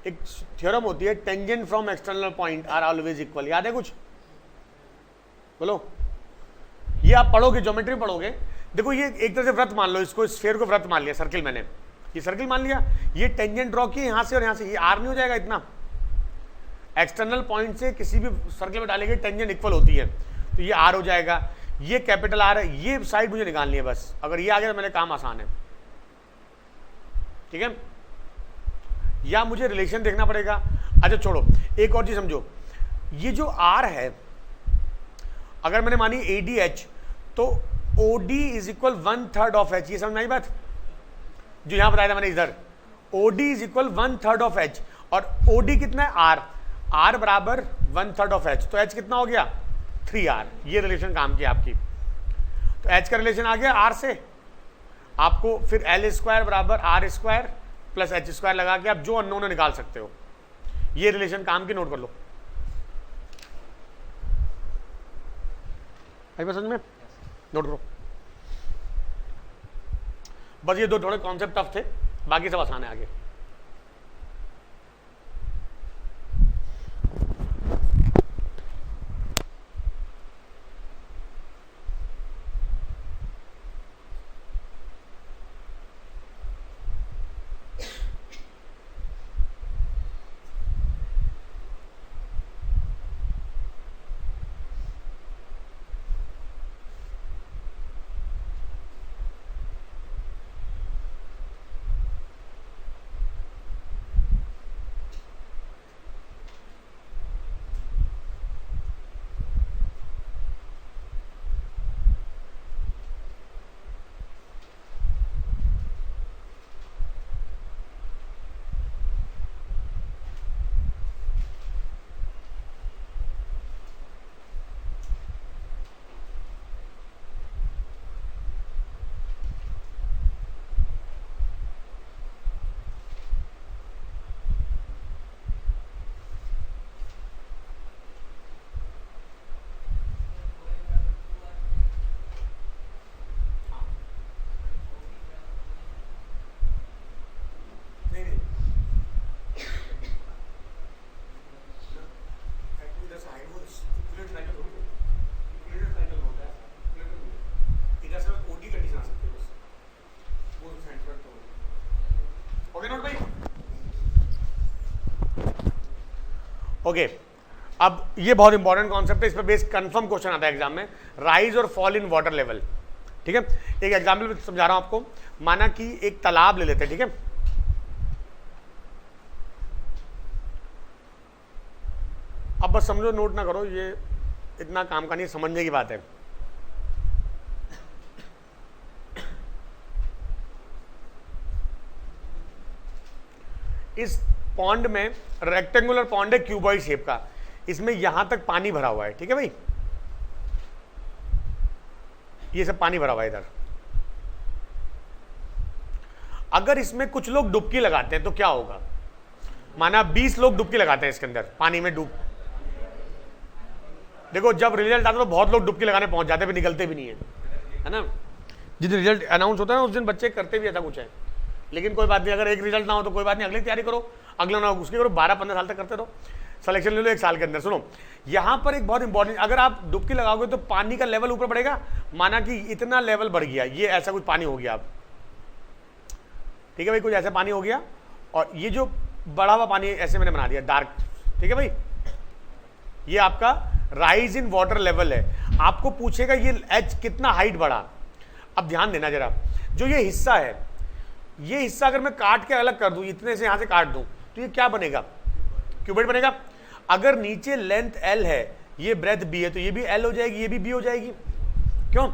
एक थ्योरम होती है, tangent from external point are always equal, याद है कुछ? बोलो, ये आप पढ़ोगे, ज्योमेट्री पढ़ोगे। देखो ये एक तरह से वृत्त मान लो, इसको स्फीयर को वृत्त मान लिया, सर्किल, मैंने ये सर्किल मान लिया, ये टेंजेंट ड्रॉ की यहां से और यहां से, ये आर नहीं हो जाएगा इतना, एक्सटर्नल पॉइंट से किसी भी सर्किल में डालेंगे टेंजेंट इक्वल होती है, तो ये आर हो जाएगा, ये कैपिटल आर है, ये साइड मुझे निकालनी है बस, अगर ये आ गया तो मेरे काम आसान है, ठीक है। या मुझे रिलेशन देखना पड़ेगा। अच्छा छोड़ो, एक और चीज समझो, ये जो आर है, अगर मैंने मानी एडी एच, तो OD is equal 1/3 of H, ये समझ में आई बात? जो यहां बताया था मैंने इधर, OD is equal 1/3 of H, और ओडी कितना है, आर, आर बराबर 1/3 ऑफ एच, तो एच कितना हो गया, 3r। ये रिलेशन काम किया आपकी, तो एच का रिलेशन आ गया आर से, आपको फिर एल स्क्वायर बराबर R square plus H square लगा के आप जो अननोन है निकाल सकते हो। ये रिलेशन काम की, नोट कर लो, आई बात समझ में? नोट करो, बस ये दो थोड़े कॉन्सेप्ट टफ थे, बाकी सब आसान है आगे। ओके अब ये बहुत इंपॉर्टेंट कॉन्सेप्ट है, इस पर बेस्ड कंफर्म क्वेश्चन आता है एग्जाम में, राइज और फॉल इन वाटर लेवल, ठीक है। एक एग्जाम्पल समझा रहा हूं आपको, माना कि एक तालाब ले लेते हैं, ठीक है। अब बस समझो, नोट ना करो, ये इतना काम का नहीं, समझने की बात है। इस पॉन्ड में, रेक्टेंगुलर पॉन्ड है क्यूबॉइड शेप का, इसमें यहां तक पानी भरा हुआ है, ठीक है भाई, ये सब पानी भरा हुआ है इधर। अगर इसमें कुछ लोग डुबकी लगाते हैं तो क्या होगा, माना 20 लोग डुबकी लगाते हैं इसके अंदर पानी में डूब, देखो जब रिजल्ट आता है तो बहुत लोग डुबकी लगाने पहुंच जाते हैं, निकलते भी नहीं है ना। जिस दिन रिजल्ट अनाउंस होता है ना उस दिन बच्चे करते भी ऐसा कुछ है, लेकिन कोई बात नहीं, अगर एक रिजल्ट ना हो तो कोई बात नहीं, अगली तैयारी करो, अगला ना हो उसकी करो, 12-15 साल तक करते रहो, सिलेक्शन ले लो 1 साल के अंदर। सुनो यहां पर एक बहुत इंपॉर्टेंट, अगर आप डुबकी लगाओगे तो पानी का लेवल ऊपर बढ़ेगा, माना कि इतना लेवल बढ़ गया, ये ऐसा कुछ पानी हो गया अब, ठीक है भाई, कुछ ऐसा पानी हो गया, और ये जो बढ़ा हुआ पानी ऐसे मैंने बना दिया डार्क, ठीक है भाई, ये आपका राइज इन वाटर लेवल है। आपको पूछेगा ये एच कितना हाइट बढ़ा। अब ध्यान देना जरा, जो ये हिस्सा है, ये हिस्सा अगर मैं काट के अलग कर दूं, इतने से यहां से काट दूं, तो ये क्या बनेगा, क्यूबॉइड बनेगा। अगर नीचे लेंथ L है, ये ब्रेथ B है, तो ये भी L हो जाएगी, ये भी B हो जाएगी। क्यों?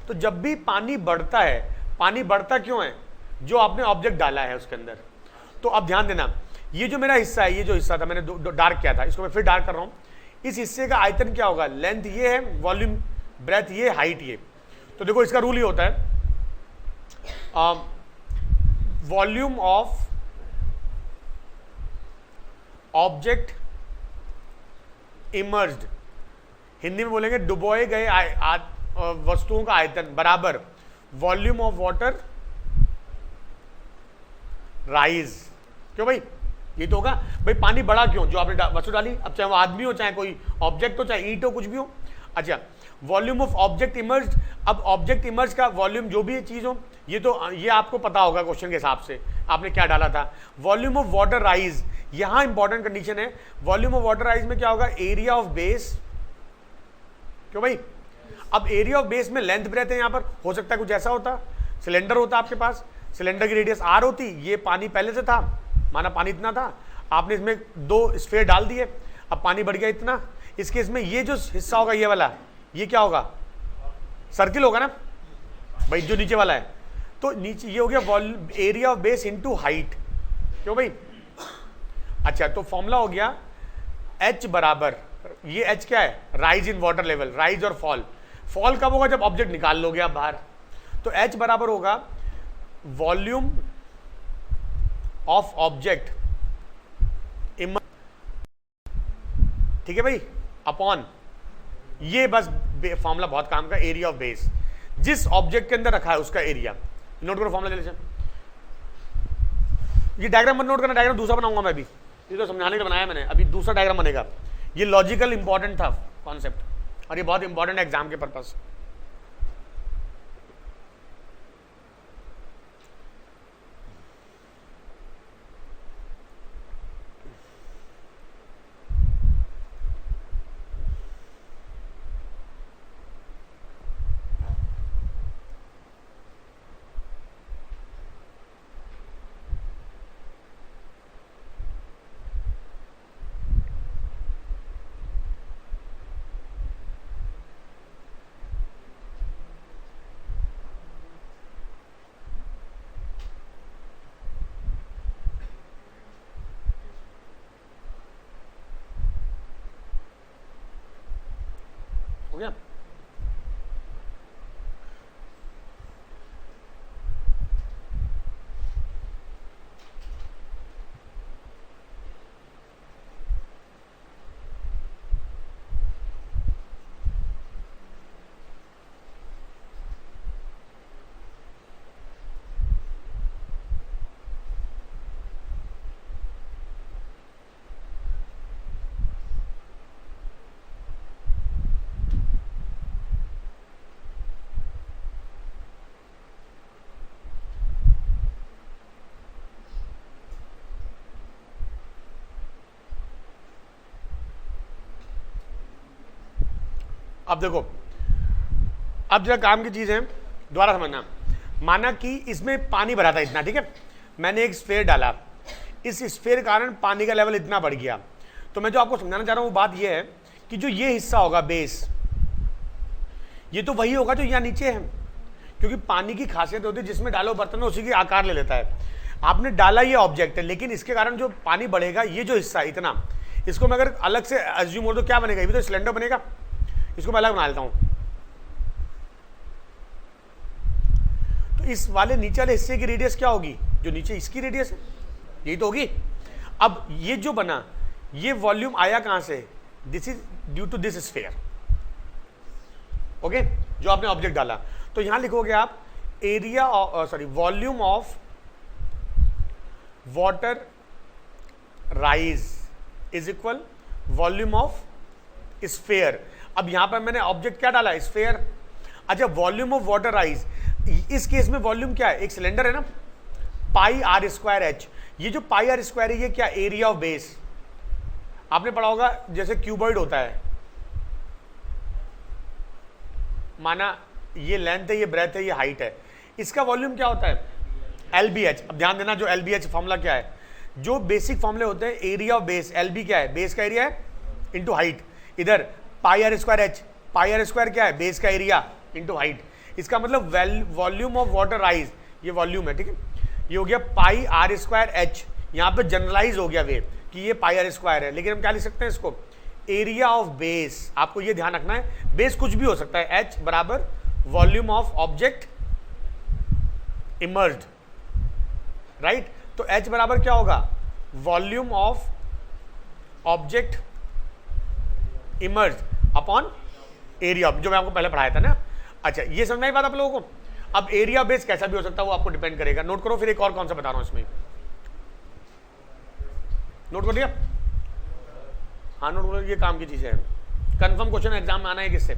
तो जब भी पानी बढ़ता है, पानी बढ़ता क्यों है? जो आपने ऑब्जेक्ट डाला है उसके अंदर। तो अब ध्यान देना, ये जो मेरा हिस्सा है, ये जो हिस्सा था मैंने डार्क किया था, इसको मैं फिर डार्क कर रहा हूं। इस हिस्से का आयतन क्या होगा? लेंथ ये है, वॉल्यूम ब्रेथ ये, हाइट ये। तो देखो इसका रूल ये होता है, volume of object emerged, Hindi में बोलेंगे डुबोए गए वस्तुओं का आयतन, बराबर वॉल्यूम ऑफ वाटर राइज। क्यों भाई? ये तो होगा भाई, पानी बढ़ा क्यों? जो आपने वस्तु डाली, अब चाहे वो आदमी हो, चाहे कोई ऑब्जेक्ट हो, चाहे ईंट हो, कुछ भी हो। अच्छा, वॉल्यूम ऑफ ऑब्जेक्ट इमर्ज्ड, अब ऑब्जेक्ट इमर्ज का वॉल्यूम जो भी चीज हो, ये आपको पता होगा क्वेश्चन के हिसाब से आपने क्या डाला था। वॉल्यूम ऑफ वाटर राइज, यहां इंपॉर्टेंट कंडीशन है, वॉल्यूम ऑफ वाटर राइज में क्या होगा? Area of base. क्यों भाई? अब एरिया ऑफ बेस में लेंथ ब्रेथ है, यहां पर हो सकता है कुछ ऐसा होता, सिलेंडर होता आपके पास, सिलेंडर की रेडियस R होती, ये पानी पहले से था, माना पानी इतना था, आपने इसमें 2 स्फीयर डाल दिए, अब पानी बढ़ गया इतना। इस केस में ये जो हिस्सा होगा, ये वाला, ये क्या होगा? सर्किल होगा ना भाई, जो नीचे वाला है। तो नीचे ये हो गया volume, area of base into height. क्यों भाई? अच्छा, तो फॉर्मूला हो गया H बराबर, ये H क्या है? Rise in water level, rise और फॉल। फॉल कब होगा? जब ऑब्जेक्ट निकाल लोगे आप बाहर। तो H बराबर होगा वॉल्यूम ऑफ ऑब्जेक्ट, ठीक है भाई, अपॉन, ये बस फॉर्मूला बहुत काम का, एरिया ऑफ बेस, जिस ऑब्जेक्ट के अंदर रखा है उसका एरिया। नोट करो फॉर्मूला जल्दी से। ये डायग्राम मत नोट करना, डायग्राम दूसरा बनाऊंगा मैं अभी, ये तो समझाने का बनाया मैंने, अभी दूसरा डायग्राम बनेगा। ये लॉजिकल इंपॉर्टेंट था कॉन्सेप्ट, और ये बहुत इंपॉर्टेंट है एग्जाम के पर्पज। हो गया? अब देखो, अब जरा काम की चीज है, दोबारा समझना। माना कि इसमें पानी भरा था इतना, ठीक है, मैंने एक स्फेयर डाला, इस स्फेयर के कारण पानी का लेवल इतना बढ़ गया। तो मैं जो आपको समझाना चाह रहा हूं वो बात ये है कि जो ये हिस्सा होगा बेस, ये तो वही होगा जो यहां नीचे है, क्योंकि पानी की खासियत होती है जिसमें डालो बर्तन में उसी की आकार ले लेता है। आपने डाला ये ऑब्जेक्ट है, लेकिन इसके कारण जो पानी बढ़ेगा, ये जो हिस्सा इतना, इसको मैं अगर अलग से एज्यूम हो तो क्या बनेगा? ये भी तो सिलेंडर बनेगा, इसको मैं अलग बना लेता हूं। तो इस वाले नीचे वाले हिस्से की रेडियस क्या होगी? जो नीचे इसकी रेडियस है, यही तो होगी। अब ये जो बना, ये वॉल्यूम आया कहां से? This is due to this sphere, okay, जो आपने ऑब्जेक्ट डाला। तो यहां लिखोगे आप area, sorry, volume of water rise is equal volume of sphere. अब यहां पर मैंने ऑब्जेक्ट क्या डाला? स्फीयर। अच्छा, वॉल्यूम ऑफ वाटर राइज, इस केस में वॉल्यूम क्या है? एक सिलेंडर है ना, पाई आर स्क्वायर एच। ये जो पाई आर स्क्वायर है, ये क्या? Area of base. आपने पढ़ा होगा जैसे क्यूबॉइड होता है, माना ये लेंथ है, ये ब्रेथ है, ये हाइट है, इसका वॉल्यूम क्या होता है? LBH। अब ध्यान देना, जो LBH फॉर्मूला क्या है? जो बेसिक फॉर्मूले होते हैं, एरिया ऑफ बेस, एलबी क्या है, बेस का एरिया है इंटू हाइट, इधर pi are square h, pi are square क्या है, बेस का एरिया इंटू हाइट, इसका मतलब वॉल्यूम ऑफ वाटर राइज, ये वॉल्यूम है, ठीक है, ये हो गया पाई आर स्क्वायर एच, यहाँ पे जनरलाइज हो गया वे कि ये पाई आर स्क्वायर है, लेकिन हम क्या लिख सकते हैं इसको, एरिया ऑफ बेस, आपको ये ध्यान रखना है, बेस कुछ भी हो सकता है, एच बराबर volume of object emerged, right, तो एच बराबर क्या होगा, volume of object emerged upon area, जो मैं आपको पहले पढ़ाया था ना। अच्छा, ये समझ में आई बात आप लोगों को। अब एरिया बेस कैसा भी हो सकता है, वो आपको डिपेंड करेगा। नोट करो, फिर एक और कौन सा बता रहा हूं इसमें, नोट कर दिया, हाँ नोट करो, ये काम की चीजें हैं, कंफर्म क्वेश्चन एग्जाम में आना है किससे,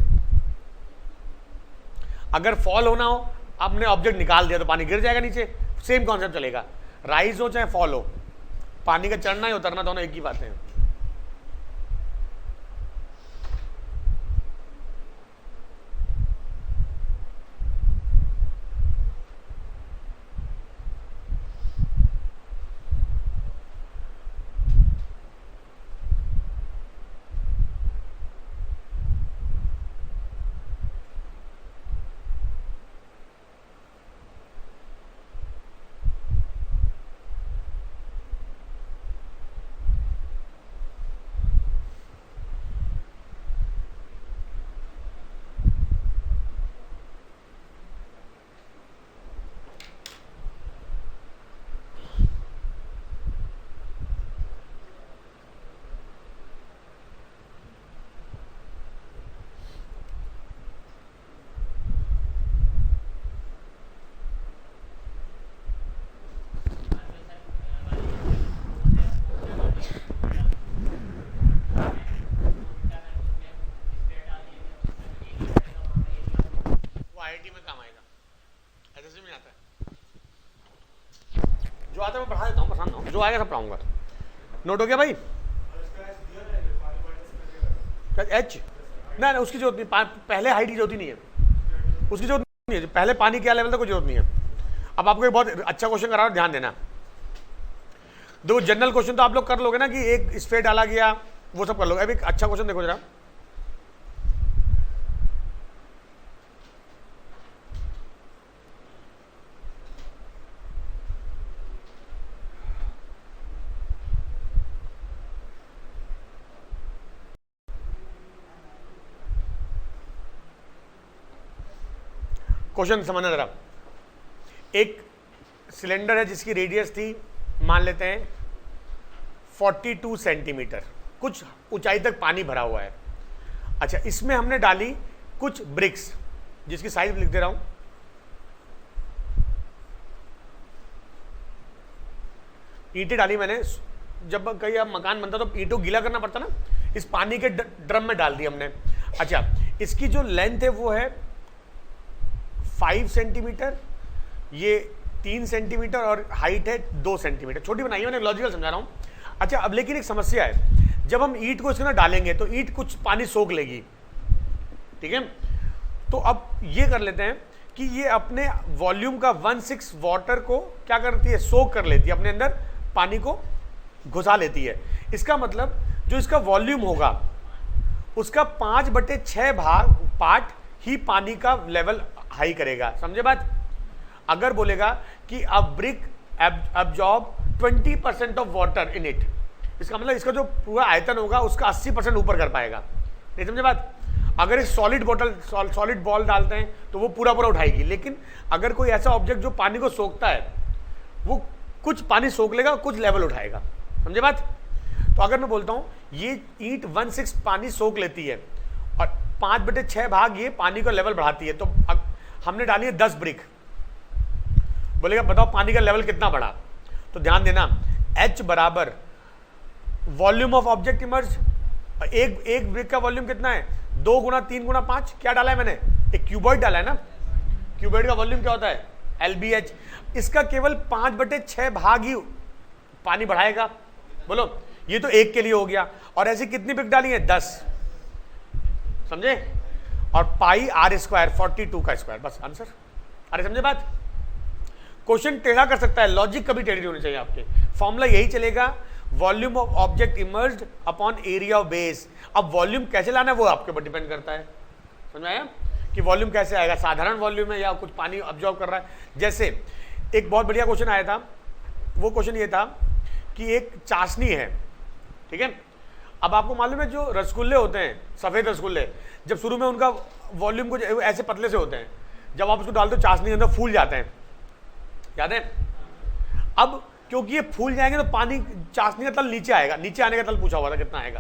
अगर फॉल होना हो, आपने ऑब्जेक्ट निकाल दिया तो पानी गिर जाएगा नीचे, सेम कॉन्सेप्ट चलेगा, राइज हो चाहे फॉल हो, पानी का चढ़ना या उतरना दोनों एक ही बात है। आईआईटी में काम आएगा, ऐसे में आता है, जो आता है मैं पढ़ा देता हूँ, पसंद हो जो आएगा सब पढ़ाऊंगा। नोट हो गया भाई, एच ना ना उसकी जरूरत नहीं, पहले हाइट की जरूरत ही नहीं है, उसकी जरूरत नहीं है, पहले पानी क्या लेवल तक कोई जरूरत नहीं है। अब आपको एक बहुत अच्छा क्वेश्चन करा रहा हूं, ध्यान देना, दो जनरल क्वेश्चन तो आप लोग कर लोगे ना, कि एक स्फेयर डाला गया वो सब कर लोगे। अब एक अच्छा क्वेश्चन देखो जरा, क्वेश्चन समझना जरा, एक सिलेंडर है जिसकी रेडियस थी मान लेते हैं 42 सेंटीमीटर, कुछ ऊंचाई तक पानी भरा हुआ है। अच्छा, इसमें हमने डाली कुछ ब्रिक्स, जिसकी साइज लिख दे रहा हूं, ईंटें डाली मैंने, जब कहीं अब मकान बनता तो ईंटों गीला करना पड़ता ना, इस पानी के ड्रम में डाल दी हमने। अच्छा, इसकी जो लेंथ है वो है 5 सेंटीमीटर, ये 3 सेंटीमीटर और हाइट है 2 सेंटीमीटर, छोटी बनाई है मैंने, लॉजिकल समझा रहा हूं। अच्छा, अब लेकिन एक समस्या है, जब हम ईंट को इसके अंदर डालेंगे तो ईंट कुछ पानी सोख लेगी, ठीक है, तो अब ये कर लेते हैं कि ये अपने वॉल्यूम का 1/6 वाटर को क्या करती है, सोख कर लेती है, अपने अंदर पानी को घुसा लेती है। इसका मतलब जो इसका वॉल्यूम होगा उसका 5/6 पार्ट ही पानी का लेवल हाई करेगा। समझे बात? अगर बोलेगा कि अ brick absorb 20% of water in it, इसका मतलब इसका जो पूरा आयतन होगा उसका 80% ऊपर कर पाएगा। नहीं समझे बात? अगर एक सॉलिड बॉल डालते हैं तो वो पूरा उठाएगी, लेकिन अगर कोई ऐसा ऑब्जेक्ट जो पानी को सोखता है वो कुछ पानी सोख लेगा, कुछ लेवल उठाएगा। समझे बात? तो अगर मैं बोलता हूं ये ईंट 1/6 पानी सोख लेती है और 5/6 भाग ये पानी का लेवल बढ़ाती है, तो हमने डाली है 10 ब्रिक, बोलेगा बताओ पानी का लेवल कितना बढ़ा? तो ध्यान देना, H बराबर वॉल्यूम ऑफ ऑब्जेक्ट इमर्ज, एक ब्रिक का वॉल्यूम कितना है? 2 गुना 3 गुना 5। क्या डाला है मैंने? एक क्यूबॉइड डाला है ना, क्यूबॉइड का वॉल्यूम क्या होता है? LBH। इसका केवल 5/6 भाग ही पानी बढ़ाएगा। बोलो, ये तो एक के लिए हो गया, और ऐसी कितनी ब्रिक डाली है? 10। समझे? और पाई R स्क्वायर 42 का स्क्वायर, बस आंसर। अरे समझे बात? क्वेश्चन टेढ़ा कर सकता है, लॉजिक कभी टेढ़ी नहीं होनी चाहिए आपके। फॉर्मूला यही चलेगा, volume of object emerged upon area of base. अब वॉल्यूम कैसे लाना है वो आपके ऊपर डिपेंड करता है, समझ में आया कि वॉल्यूम कैसे आएगा, साधारण वॉल्यूम है या कुछ पानी ऑब्जॉर्व कर रहा है। जैसे एक बहुत बढ़िया क्वेश्चन आया था, वो क्वेश्चन ये था कि एक चाशनी है, ठीक है। अब आपको मालूम है जो रसगुल्ले होते हैं, सफेद रसगुल्ले, जब शुरू में उनका वॉल्यूम कुछ ऐसे पतले से होते हैं, जब आप उसको डालते हो चाशनी के अंदर फूल जाते हैं, याद है। अब क्योंकि ये फूल जाएंगे तो पानी, चाशनी का तल नीचे आएगा, नीचे आने का तल पूछा हुआ था कितना आएगा,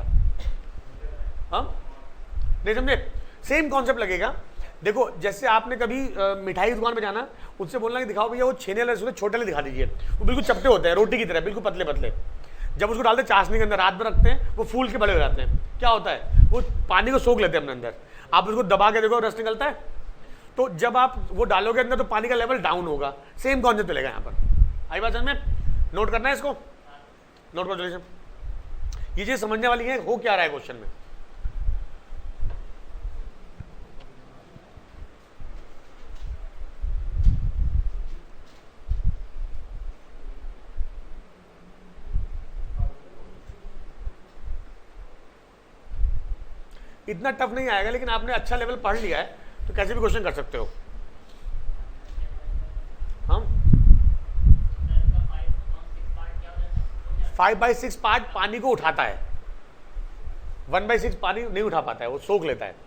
हाँ नहीं समझे। सेम कॉन्सेप्ट लगेगा। देखो जैसे आपने कभी मिठाई की दुकान पे जाना, उससे बोलना कि दिखाओ भैया वो छेने वाले रसगुल्ले छोटे वाले दिखा दीजिए, वो बिल्कुल चपटे होते हैं रोटी की तरह, बिल्कुल पतले पतले। जब उसको डालते हैं चाशनी के अंदर, रात में रखते हैं, वो फूल के बड़े हो जाते हैं। क्या होता है, वो पानी को सोख लेते हैं अपने अंदर। आप उसको दबा के देखो रस निकलता है। तो जब आप वो डालोगे अंदर तो पानी का लेवल डाउन होगा। सेम कॉन्सेप्ट चलेगा यहाँ पर। आई बात समझ में? नोट करना है इसको, नोट करो जल्दी से। ये चीज समझने वाली है, हो क्या रहा है क्वेश्चन में। इतना टफ नहीं आएगा, लेकिन आपने अच्छा लेवल पढ़ लिया है तो कैसे भी क्वेश्चन कर सकते हो। हम 5/6 पार्ट पानी को उठाता है, 1/6 पानी नहीं उठा पाता है, वो सोख लेता है।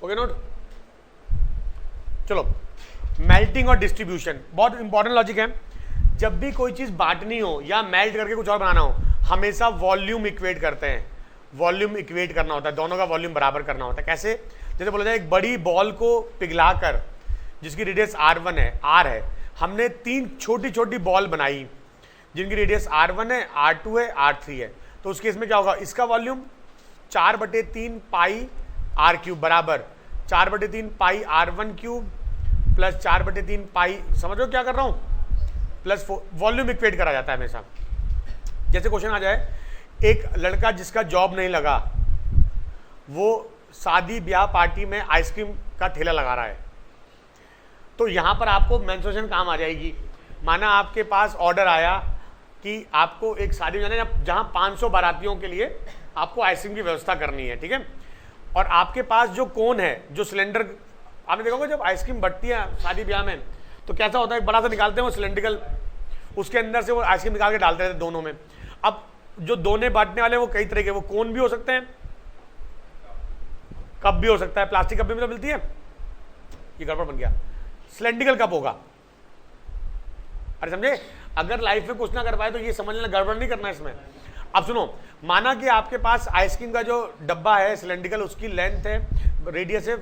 Okay note. चलो, मेल्टिंग और डिस्ट्रीब्यूशन बहुत इंपॉर्टेंट लॉजिक है। जब भी कोई चीज बांटनी हो या मेल्ट करके कुछ और बनाना हो, हमेशा वॉल्यूम इक्वेट करते हैं। वॉल्यूम इक्वेट करना होता है, दोनों का वॉल्यूम बराबर करना होता है। कैसे? जैसे बोला जाए एक बड़ी बॉल को पिघलाकर, जिसकी रेडियस R1 है, R है, हमने 3 छोटी छोटी बॉल बनाई जिनकी रेडियस R1 है, R2 है, R3 है। तो उस केस में क्या होगा, इसका वॉल्यूम 4/3 पाई R क्यूब बराबर 4/3 पाई R1 क्यूब प्लस 4/3 पाई, समझ लो क्या कर रहा हूं, प्लस वॉल्यूम इक्वेट करा जाता है हमेशा। जैसे क्वेश्चन आ जाए, एक लड़का जिसका जॉब नहीं लगा, वो शादी ब्याह पार्टी में आइसक्रीम का ठेला लगा रहा है। तो यहां पर आपको मेंस्ट्रुएशन काम आ जाएगी। माना आपके पास ऑर्डर आया कि आपको एक शादी में जाना है जहां 500 बारातियों के लिए आपको आइसक्रीम की व्यवस्था करनी है, ठीक है। और आपके पास जो कोन है, जो सिलेंडर, आपने देखा होगा जब आइसक्रीम बटती है शादी ब्याह में तो कैसा होता है, एक बड़ा सा निकालते हैं वो सिलेंड्रिकल, उसके अंदर से वो आइसक्रीम निकाल के डालते रहते दोनों में। अब जो दोने बांटने वाले वो कई तरह के, वो कोन भी हो सकते हैं, कप भी हो सकता है, प्लास्टिक कप भी मतलब मिलती है, ये गड़बड़ बन गया, सिलेंड्रिकल कप होगा। अरे समझे, अगर लाइफ में कुछ ना कर पाए तो ये समझ लेना गड़बड़ नहीं करना इसमें। अब सुनो, माना कि आपके पास आइसक्रीम का जो डब्बा है सिलेंड्रिकल, उसकी लेंथ है, रेडियस है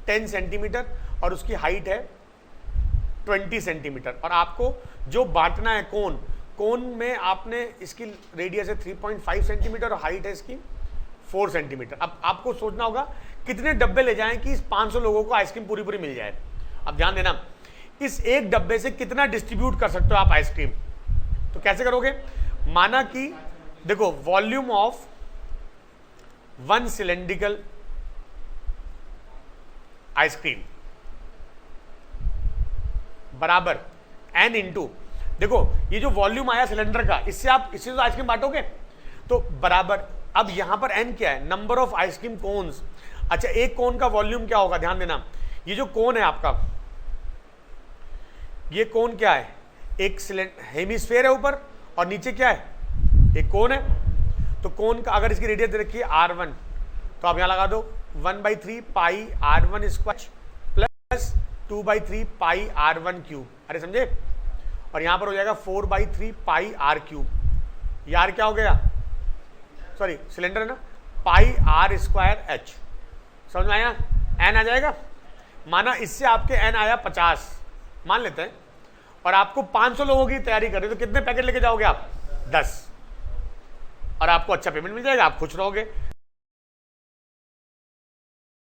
10 सेंटीमीटर और उसकी हाइट है 20 सेंटीमीटर, और आपको जो बांटना है कोन में आपने इसकी रेडियस है 3.5 सेंटीमीटर और हाइट है इसकी 4 सेंटीमीटर। अब आपको सोचना होगा कितने डब्बे ले जाएं कि इस 500 लोगों को आइसक्रीम पूरी पूरी मिल जाए। अब ध्यान देना, इस एक डब्बे से कितना डिस्ट्रीब्यूट कर सकते हो आप आइसक्रीम, तो कैसे करोगे। माना कि देखो, वॉल्यूम ऑफ 1 सिलेंड्रिकल आइसक्रीम बराबर n इंटू, देखो ये जो वॉल्यूम आया सिलेंडर का, इससे आप इससे तो आइसक्रीम बांटोगे, तो बराबर, अब यहां पर n क्या है, नंबर ऑफ आइसक्रीम कोन्स। अच्छा, एक कोन का वॉल्यूम क्या होगा, ध्यान देना, ये जो कोन है आपका, ये कोन क्या है, एक हेमिस्फेयर है ऊपर और नीचे क्या है, एक कोन है। तो कोन का अगर इसकी रेडियस दे रखी है R1, तो आप यहां लगा दो 1/3 पाई R1 स्क्वायर प्लस 2/3 पाई R1 क्यूब। अरे समझे, और यहां पर हो जाएगा 4/3 पाई R क्यूब। यार क्या हो गया, सॉरी सिलेंडर है ना, पाई R स्क्वायर H। समझ में आया, n आ जाएगा। माना इससे आपके n आया 50 मान लेते हैं, और आपको 500 लोगों की तैयारी कर रहे हो, तो कितने पैकेट लेके जाओगे आप, 10। और आपको अच्छा पेमेंट मिल जाएगा, आप खुश रहोगे।